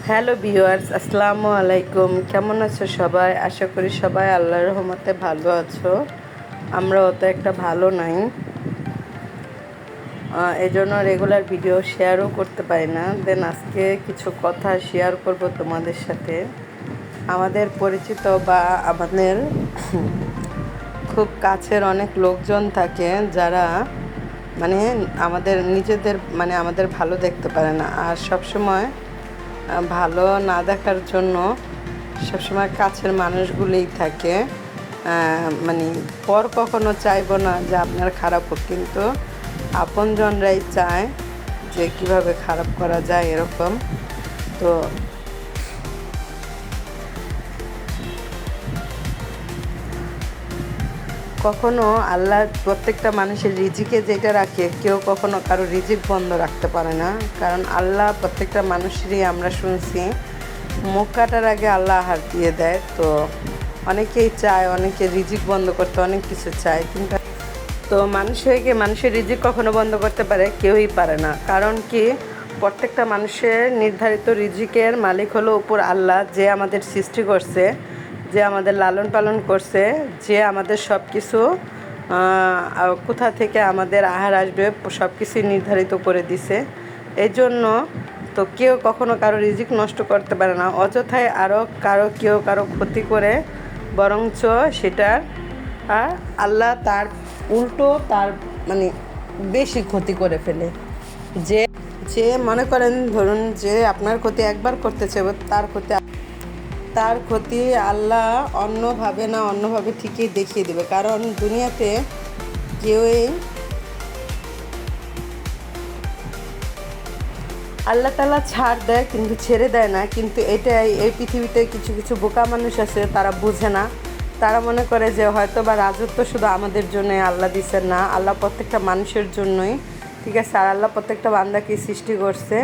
Hello viewers, আসসালামু আলাইকুম। কেমন আছো সবাই? আশা করি সবাই আল্লাহর রহমতে ভালো আছো। আমরা অত একটা ভালো নাই, এই জন্য রেগুলার ভিডিও শেয়ারও করতে পারি না। দেন আজকে কিছু কথা শেয়ার করব তোমাদের সাথে। আমাদের পরিচিত বা আমাদের খুব কাছের অনেক লোকজন থাকে যারা মানে আমাদের নিজেদের আমাদের ভালো দেখতে পারে না, আর সবসময় ভালো না দেখার জন্য সবসময় কাছের মানুষগুলোই থাকে। মানে পর কখনো চাইবো না যে আপনার খারাপ হোক, কিন্তু আপনজনরাই চায় যে কিভাবে খারাপ করা যায় এরকম। তো কখনো আল্লাহ প্রত্যেকটা মানুষের রিজিকে যেটা রাখে, কেউ কখনো কারো রিজিক বন্ধ রাখতে পারে না। কারণ আল্লাহ প্রত্যেকটা মানুষেরই, আমরা শুনছি, মুখ কাটার আগে আল্লাহ আহার দিয়ে দেয়। তো অনেকেই চায়, অনেকে রিজিক বন্ধ করতে অনেক কিছু চায়, কিন্তু তো মানুষ হয়ে গিয়ে মানুষের রিজিক কখনো বন্ধ করতে পারে? কেউই পারে না। কারণ কি, প্রত্যেকটা মানুষের নির্ধারিত রিজিকের মালিক হলো উপর আল্লাহ, যে আমাদের সৃষ্টি করছে, যে আমাদের লালন পালন করছে, যে আমাদের সব কিছু কোথা থেকে আমাদের আহার আসবে সব কিছুই নির্ধারিত করে দিছে। এই জন্য তো কেউ কখনো কারো রিজিক নষ্ট করতে পারে না। অযথায় কেউ কারো ক্ষতি করে, বরঞ্চ সেটার আল্লাহ তার উল্টো তার মানে বেশি ক্ষতি করে ফেলে। যে যে মনে করেন, ধরুন যে আপনার ক্ষতি একবার করতেছে, তার ক্ষতি আল্লাহ অন্যভাবে ঠিকই দেখিয়ে দেবে। কারণ দুনিয়াতে কেউই আল্লাহ তাআলা ছাড় দেয় কিন্তু ছেড়ে দেয় না। কিন্তু এই পৃথিবীতে কিছু কিছু বোকা মানুষ আছে, তারা বুঝে না। তারা মনে করে যে হয়তো বা রাজত্ব শুধু আমাদের জন্যই আল্লাহ দিচ্ছেন। না, আল্লাহ প্রত্যেকটা মানুষের জন্যই, ঠিক আছে। আর আল্লাহ প্রত্যেকটা বান্দাকে সৃষ্টি করছে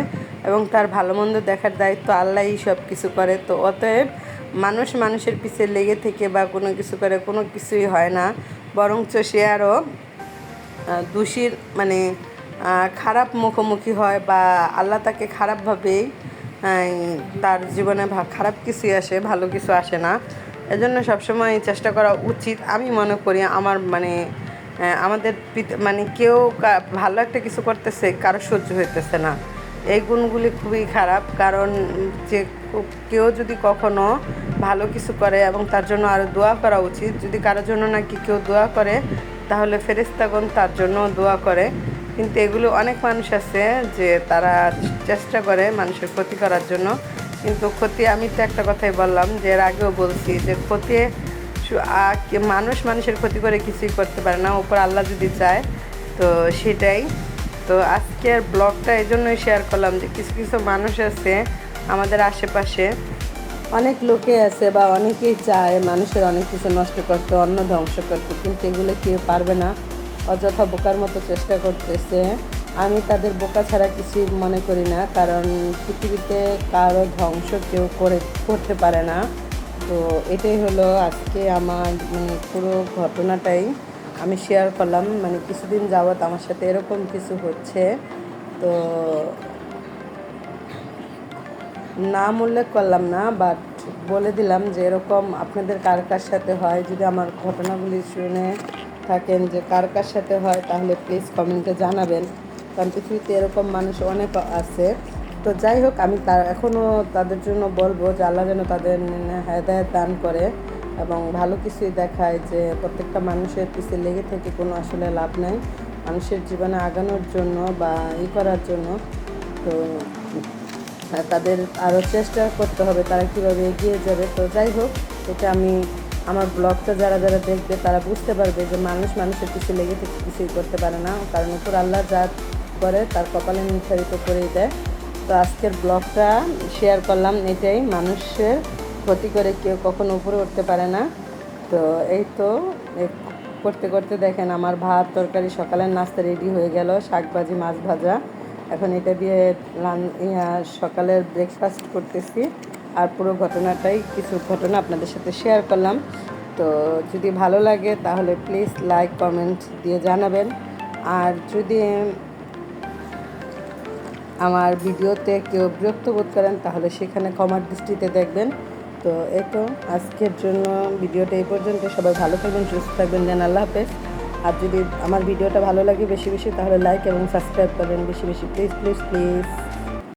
এবং তার ভালো মন্দ দেখার দায়িত্ব আল্লাহই সব কিছু করে। তো অতএব মানুষের পিছে লেগে থেকে বা কোনো কিছু করে কোনো কিছুই হয় না, বরঞ্চ সে আরও দোষীর খারাপ মুখোমুখি হয়, বা আল্লাহ তাকে খারাপভাবেই তার জীবনে খারাপ কিছুই আসে, ভালো কিছু আসে না। এজন্য সবসময় চেষ্টা করা উচিত। আমি মনে করি আমার আমাদের কেউ ভালো একটা কিছু করতেছে, কারো সহ্য হইতেছে না, এই গুণগুলি খুবই খারাপ। কারণ যে কেউ যদি কখনো ভালো কিছু করে, এবং তার জন্য আরও দোয়া করা উচিত। যদি কারোর জন্য নাকি কেউ দোয়া করে, তাহলে ফেরেশতাগণ তার জন্য দোয়া করে। কিন্তু এগুলো অনেক মানুষ আছে যে তারা চেষ্টা করে মানুষের ক্ষতি করার জন্য। কিন্তু ক্ষতি, আমি তো একটা কথাই বললাম, যে এর আগেও বলছি, যে ক্ষতি মানুষের ক্ষতি করে কিছুই করতে পারে না, উপর আল্লাহ যদি চায়। তো সেটাই। তো আজকের ব্লগটা এই জন্যই শেয়ার করলাম যে কিছু কিছু মানুষ আছে আমাদের আশেপাশে, অনেক লোকে আছে বা অনেকেই চায় মানুষের অনেক কিছু নষ্ট করতে, অন্য ধ্বংস করতে, কিন্তু এগুলো কেউ পারবে না। অযথা বোকার মতো চেষ্টা করতেছে। আমি তাদের বোকা ছাড়া কিছু মনে করি না, কারণ পৃথিবীতে কারো ধ্বংস কেউ করতে পারে না। তো এটাই হলো আজকে আমার পুরো ঘটনাটাই আমি শেয়ার করলাম। কিছুদিন যাবৎ আমার সাথে এরকম কিছু হচ্ছে। তো নাম উল্লেখ করলাম না, বাট বলে দিলাম যে এরকম আপনাদের কার কার সাথে হয়। যদি আমার ঘটনাগুলি শুনে থাকেন যে কার কার সাথে হয়, তাহলে প্লিজ কমেন্টে জানাবেন। কারণ পৃথিবীতে এরকম মানুষ অনেক আছে। তো যাই হোক, আমি এখনও তাদের জন্য বলবো যে আল্লাহ যেন তাদের হেদায়েত দান করে এবং ভালো কিছুই দেখায়, যে প্রত্যেকটা মানুষের পিছিয়ে লেগে থেকে কোনো আসলে লাভ নাই, মানুষের জীবনে আগানোর জন্য বা করার জন্য। তো তাদের আরও চেষ্টা করতে হবে তারা কীভাবে এগিয়ে যাবে। তো যাই হোক, এটা আমি আমার ব্লগটা যারা যারা দেখবে তারা বুঝতে পারবে যে মানুষের কিছু লেগে থেকে কিছুই করতে পারে না, কারণ উপর আল্লাহ যা করে তার কপালে নির্ধারিত করেই দেয়। তো আজকের ব্লগটা শেয়ার করলাম এটাই, মানুষের ক্ষতি করে কেউ কখনো উপরে উঠতে পারে না। তো এই তো করতে করতে দেখেন আমার ভাত তরকারি সকালের নাস্তা রেডি হয়ে গেল, শাক ভাজি মাছ ভাজা। এখন এটা দিয়ে সকালের ব্রেকফাস্ট করতেছি। আর পুরো ঘটনাটাই, কিছু ঘটনা আপনাদের সাথে শেয়ার করলাম। তো যদি ভালো লাগে তাহলে প্লিজ লাইক কমেন্ট দিয়ে জানাবেন। আর যদি আমার ভিডিওতে কেউ বিরক্ত বোধ করেন তাহলে সেখানে ক্ষমার দৃষ্টিতে দেখবেন। তো এই তো আজকের জন্য ভিডিওটা এই পর্যন্ত। সবাই ভালো থাকবেন, সুস্থ থাকবেন, দেন আল্লাহ হাফেজ। আর যদি আমার ভিডিওটা ভালো লাগে বেশি বেশি তাহলে লাইক এবং সাবস্ক্রাইব করবেন বেশি বেশি, প্লিজ প্লিজ প্লিজ।